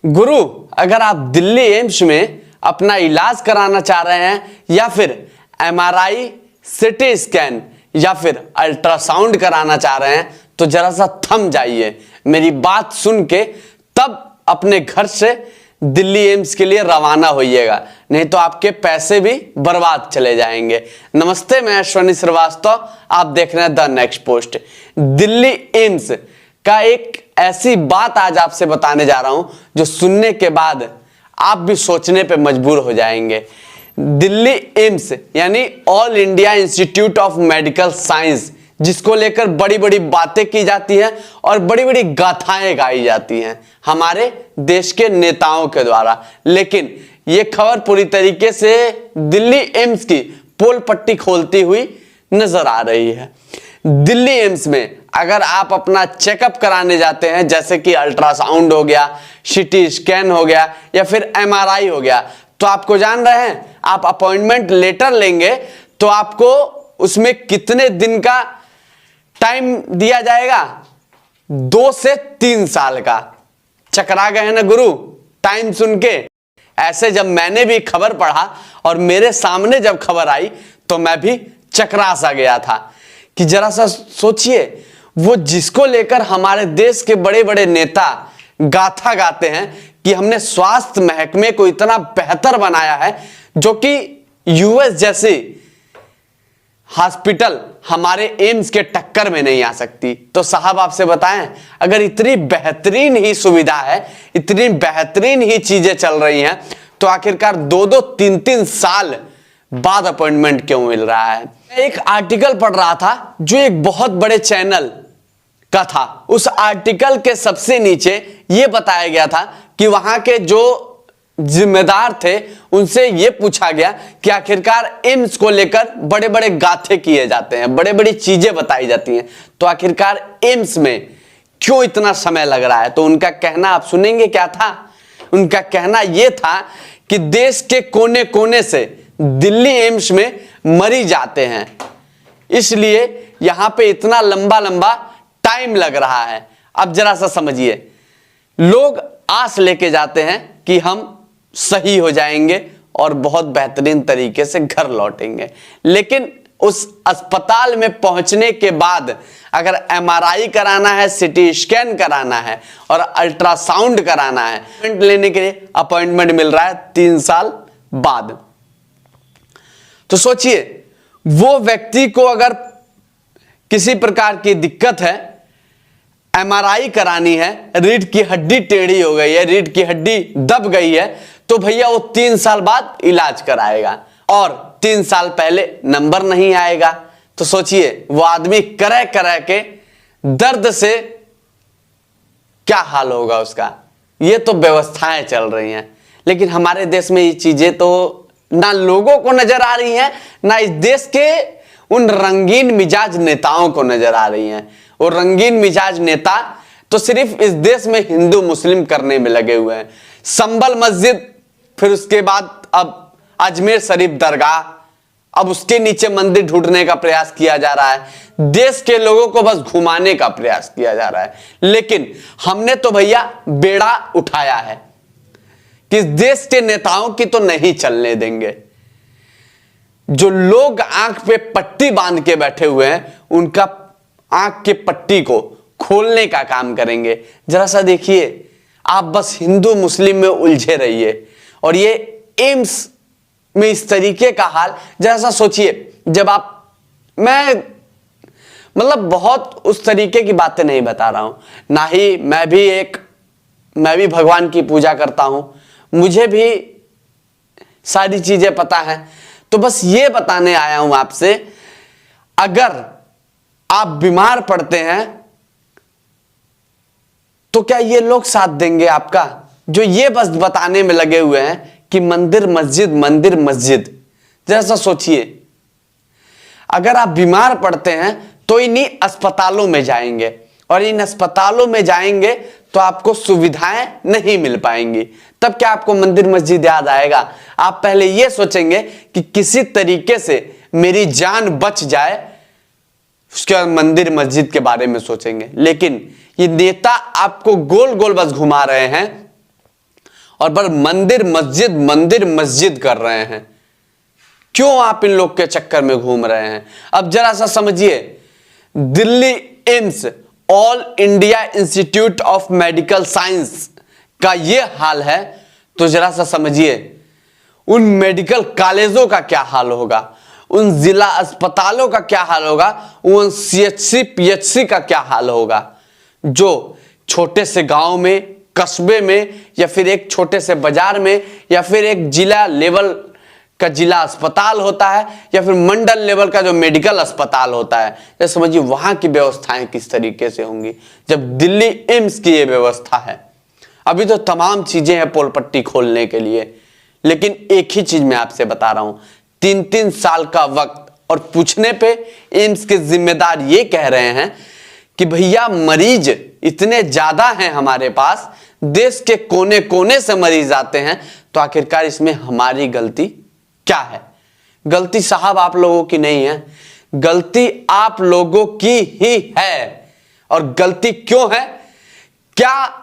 गुरु, अगर आप दिल्ली एम्स में अपना इलाज कराना चाह रहे हैं या फिर एमआरआई, सिटी स्कैन या फिर अल्ट्रासाउंड कराना चाह रहे हैं तो जरा सा थम जाइए, मेरी बात सुन के तब अपने घर से दिल्ली एम्स के लिए रवाना होइएगा, नहीं तो आपके पैसे भी बर्बाद चले जाएंगे। नमस्ते, मैं अश्विनी श्रीवास्तव, आप देख रहे हैं the next post. Delhi AIIMS का एक ऐसी बात आज आपसे बताने जा रहा हूं जो सुनने के बाद आप भी सोचने पे मजबूर हो जाएंगे। दिल्ली एम्स यानी all India institute of medical science, जिसको लेकर बड़ी बड़ी बातें की जाती हैं और बड़ी बड़ी गाथाएं गाई जाती हैं हमारे देश के नेताओं के द्वारा, लेकिन यह खबर पूरी तरीके से दिल्ली एम्स की पोल पट्टी खोलती हुई नजर आ रही है। दिल्ली एम्स में अगर आप अपना चेकअप कराने जाते हैं, जैसे कि अल्ट्रासाउंड हो गया, सीटी स्कैन हो गया या फिर एमआरआई हो गया, तो आपको जान रहे हैं, आप अपॉइंटमेंट लेटर लेंगे तो आपको उसमें कितने दिन का टाइम दिया जाएगा? 2 से 3 साल का। चकरा गए हैं ना गुरु टाइम सुन के? ऐसे जब मैंने भी खबर पढ़ा और मेरे सामने जब खबर आई तो मैं भी चकरा सा गया था कि जरा सा सोचिए, वो जिसको लेकर हमारे देश के बड़े बड़े नेता गाथा गाते हैं कि हमने स्वास्थ्य महकमे को इतना बेहतर बनाया है जो कि यूएस जैसी हॉस्पिटल हमारे एम्स के टक्कर में नहीं आ सकती। तो साहब आपसे बताएं, अगर इतनी बेहतरीन ही सुविधा है, इतनी बेहतरीन ही चीजें चल रही हैं, तो आखिरकार 2-2, 3-3 साल बाद अपॉइंटमेंट क्यों मिल रहा है? एक आर्टिकल पढ़ रहा था जो एक बहुत बड़े चैनल का था। उस आर्टिकल के सबसे नीचे यह बताया गया था कि वहां के जो जिम्मेदार थे उनसे यह पूछा गया कि आखिरकार एम्स को लेकर बड़े बड़े गाथे किए जाते हैं, बड़े बड़ी चीजें बताई जाती हैं, तो आखिरकार एम्स में क्यों इतना समय लग रहा है? तो उनका कहना आप सुनेंगे क्या था? उनका कहना यह था कि देश के कोने कोने से दिल्ली एम्स में मरीज आते हैं, इसलिए यहां पे इतना लंबा लंबा टाइम लग रहा है। अब जरा सा समझिए, लोग आस लेके जाते हैं कि हम सही हो जाएंगे और बहुत बेहतरीन तरीके से घर लौटेंगे, लेकिन उस अस्पताल में पहुंचने के बाद अगर एमआरआई कराना है, सिटी स्कैन कराना है और अल्ट्रासाउंड कराना है, अपॉइंटमेंट लेने के लिए अपॉइंटमेंट मिल रहा है 3 साल बाद। तो सोचिए, वो व्यक्ति को अगर किसी प्रकार की दिक्कत है, एमआरआई करानी है, रीढ़ की हड्डी टेढ़ी हो गई है, रीढ़ की हड्डी दब गई है, तो भैया वो 3 साल बाद इलाज कराएगा और 3 साल पहले नंबर नहीं आएगा। तो सोचिए, वो आदमी करे करे के दर्द से क्या हाल होगा उसका। ये तो व्यवस्थाएं चल रही हैं, लेकिन हमारे देश में ये चीजें तो ना लोगों को नजर आ रही हैं, ना इस देश के उन रंगीन मिजाज नेताओं को नजर आ रही हैं। और रंगीन मिजाज नेता तो सिर्फ इस देश में हिंदू मुस्लिम करने में लगे हुए हैं। संभल मस्जिद, फिर उसके बाद अब अजमेर शरीफ दरगाह, अब उसके नीचे मंदिर ढूंढने का प्रयास किया जा रहा है। देश के लोगों को बस घुमाने का प्रयास किया जा रहा है, लेकिन हमने तो भैया बेड़ा उठाया है कि इस देश के नेताओं की तो नहीं चलने देंगे। जो लोग आंख पे पट्टी बांध के बैठे हुए हैं, उनका आंख के पट्टी को खोलने का काम करेंगे। जरा सा देखिए, आप बस हिंदू मुस्लिम में उलझे रहिए और ये एम्स में इस तरीके का हाल, जरा सा सोचिए। जब मैं मतलब बहुत उस तरीके की बातें नहीं बता रहा हूं, ना ही मैं भी भगवान की पूजा करता हूं, मुझे भी सारी चीजें पता हैं। तो बस ये बताने आया हूं आपसे, अगर आप बीमार पड़ते हैं तो क्या ये लोग साथ देंगे आपका, जो ये बस बताने में लगे हुए हैं कि मंदिर मस्जिद मंदिर मस्जिद? जरा सा सोचिए, अगर आप बीमार पड़ते हैं तो इन्हीं अस्पतालों में जाएंगे और इन अस्पतालों में जाएंगे तो आपको सुविधाएं नहीं मिल पाएंगी। तब क्या आपको मंदिर मस्जिद याद आएगा? आप पहले यह सोचेंगे कि किसी तरीके से मेरी जान बच जाए, उसके बाद मंदिर मस्जिद के बारे में सोचेंगे। लेकिन ये नेता आपको गोल गोल बस घुमा रहे हैं और पर मंदिर मस्जिद कर रहे हैं। क्यों आप इन लोग के चक्कर में घूम रहे हैं? अब जरा सा समझिए, Delhi AIIMS, all India institute of medical science का यह हाल है, तो जरा सा समझिए उन मेडिकल कॉलेजों का क्या हाल होगा, उन जिला अस्पतालों का क्या हाल होगा, उन सीएचसी पीएचसी का क्या हाल होगा, जो छोटे से गांव में, कस्बे में, या फिर एक छोटे से बाजार में, या फिर एक जिला लेवल का जिला अस्पताल होता है, या फिर मंडल लेवल का जो मेडिकल अस्पताल होता है। तो समझिए वहां की व्यवस्थाएं किस तरीके से होंगी जब दिल्ली एम्स की ये व्यवस्था है। अभी तो तमाम चीजें हैं पोल पट्टी खोलने के लिए, लेकिन एक ही चीज मैं आपसे बता रहा हूं, 3-3 साल का वक्त, और पूछने पे एम्स के जिम्मेदार ये कह रहे हैं कि भैया मरीज इतने ज्यादा हैं हमारे पास, देश के कोने कोने से मरीज आते हैं, तो आखिरकार इसमें हमारी गलती क्या है? गलती साहब आप लोगों की नहीं है, गलती आप लोगों की ही है। और गलती क्यों है? क्या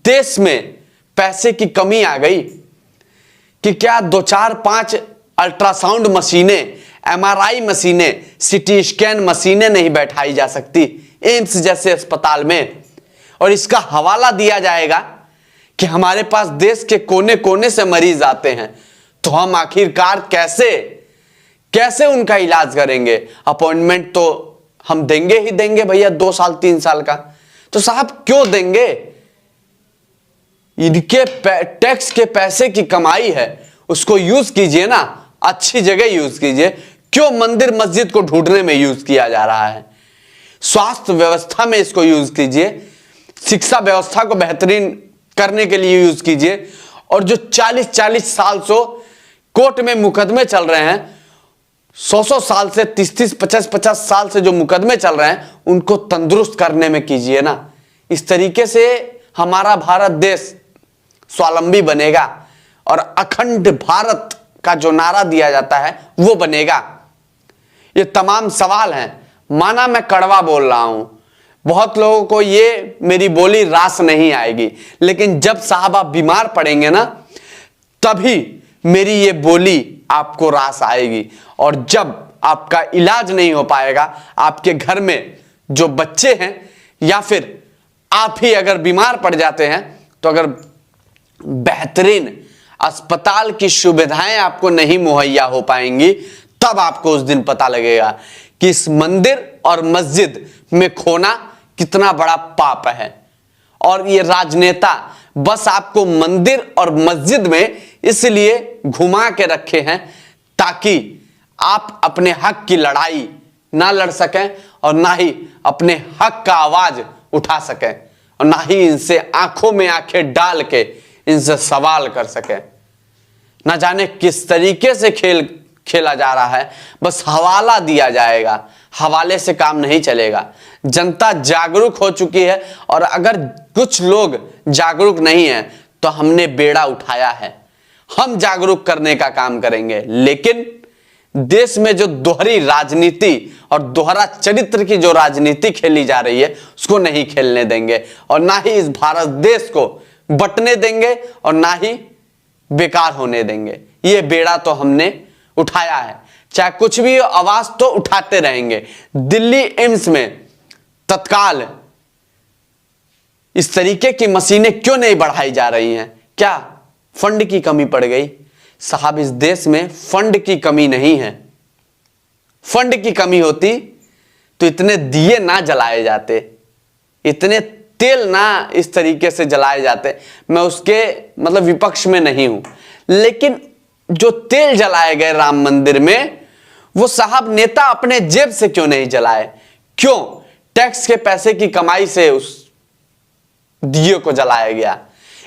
देश में पैसे की कमी आ गई कि क्या 2-4-5 अल्ट्रासाउंड मशीनें, एमआरआई मशीनें, सीटी स्कैन मशीनें नहीं बैठाई जा सकती एम्स जैसे अस्पताल में, और इसका हवाला दिया जाएगा कि हमारे पास देश के कोने कोने से मरीज आते हैं, तो हम आखिरकार कैसे उनका इलाज करेंगे? अपॉइंटमेंट तो हम देंगे ही देंगे भैया 2 साल 3 साल का। तो साहब क्यों देंगे? इनके टैक्स के पैसे की कमाई है, उसको यूज कीजिए ना, अच्छी जगह यूज कीजिए। क्यों मंदिर मस्जिद को ढूंढने में यूज किया जा रहा है? स्वास्थ्य व्यवस्था में इसको यूज कीजिए, शिक्षा व्यवस्था को बेहतरीन करने के लिए यूज कीजिए। और जो 40-40 साल से कोर्ट में मुकदमे चल रहे हैं, 100 साल से, 30-30, 50-50 साल से जो मुकदमे चल रहे हैं, उनको तंदुरुस्त करने में कीजिए ना। इस तरीके से हमारा भारत देश स्वावलंबी बनेगा और अखंड भारत का जो नारा दिया जाता है वो बनेगा। ये तमाम सवाल हैं। माना मैं कड़वा बोल रहा हूं, बहुत लोगों को ये मेरी बोली रास नहीं आएगी, लेकिन जब साहब आप बीमार पड़ेंगे ना, तभी मेरी ये बोली आपको रास आएगी। और जब आपका इलाज नहीं हो पाएगा, आपके घर में जो बच्चे हैं या फिर आप ही अगर बीमार पड़ जाते हैं, तो अगर बेहतरीन अस्पताल की सुविधाएं आपको नहीं मुहैया हो पाएंगी, तब आपको उस दिन पता लगेगा कि इस मंदिर और मस्जिद में खोना कितना बड़ा पाप है। और ये राजनेता बस आपको मंदिर और मस्जिद में इसलिए घुमा के रखे हैं ताकि आप अपने हक की लड़ाई ना लड़ सकें, और ना ही अपने हक का आवाज उठा सकें, और ना ही इनसे आंखों में आंखें डाल के इनसे सवाल कर सकें। ना जाने किस तरीके से खेल खेला जा रहा है, बस हवाला दिया जाएगा, हवाले से काम नहीं चलेगा। जनता जागरूक हो चुकी है, और अगर कुछ लोग जागरूक नहीं है तो हमने बेड़ा उठाया है, हम जागरूक करने का काम करेंगे। लेकिन देश में जो दोहरी राजनीति और दोहरा चरित्र की जो राजनीति खेली जा रही है, उसको नहीं खेलने देंगे, और ना ही इस भारत देश को बंटने देंगे, और ना ही बेकार होने देंगे। ये बेड़ा तो हमने उठाया है, चाहे कुछ भी हो, आवाज तो उठाते रहेंगे। दिल्ली एम्स में तत्काल इस तरीके की मशीनें क्यों नहीं बढ़ाई जा रही हैं? क्या फंड की कमी पड़ गई? साहब इस देश में फंड की कमी नहीं है। फंड की कमी होती तो इतने दिए ना जलाए जाते, इतने तेल ना इस तरीके से जलाए जाते। मैं उसके मतलब विपक्ष में नहीं हूं, लेकिन जो तेल जलाए गए राम मंदिर में, वो साहब नेता अपने जेब से क्यों नहीं जलाए? क्यों टैक्स के पैसे की कमाई से उस दिए को जलाया गया?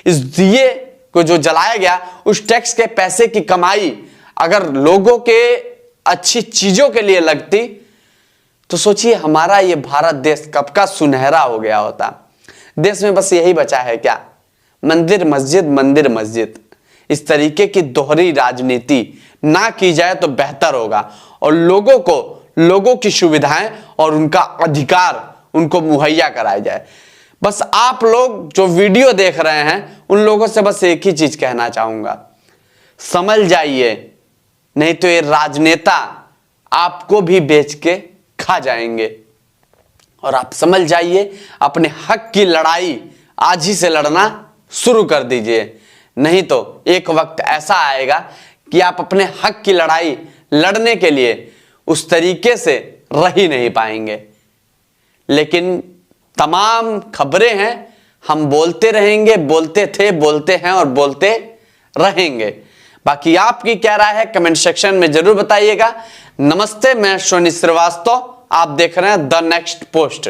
इस दिए को जो जलाया गया, उस टैक्स के पैसे की कमाई अगर लोगों के अच्छी चीजों के लिए लगती, तो सोचिए हमारा ये भारत देश कब का सुनहरा हो गया होता। देश में बस यही बचा है क्या? मंदिर मस्जिद, मंदिर मस्जिद। इस तरीके की दोहरी राजनीति ना की जाए तो बेहतर होगा, और लोगों की सुविधाएं और उनका अधिकार उनको मुहैया कराया जाए। बस आप लोग जो वीडियो देख रहे हैं उन लोगों से बस एक ही चीज कहना चाहूंगा, समझ जाइए, नहीं तो ये राजनेता आपको भी बेच के खा जाएंगे। और आप समझ जाइए, अपने हक की लड़ाई आज ही से लड़ना शुरू कर दीजिए, नहीं तो एक वक्त ऐसा आएगा कि आप अपने हक की लड़ाई लड़ने के लिए उस तरीके से रह ही नहीं पाएंगे। लेकिन तमाम खबरें हैं, हम बोलते रहेंगे, बोलते थे, बोलते हैं और बोलते रहेंगे। बाकी आपकी क्या राय है कमेंट सेक्शन में जरूर बताइएगा। नमस्ते, मैं सोनी श्रीवास्तव, आप देख रहे हैं द नेक्स्ट पोस्ट।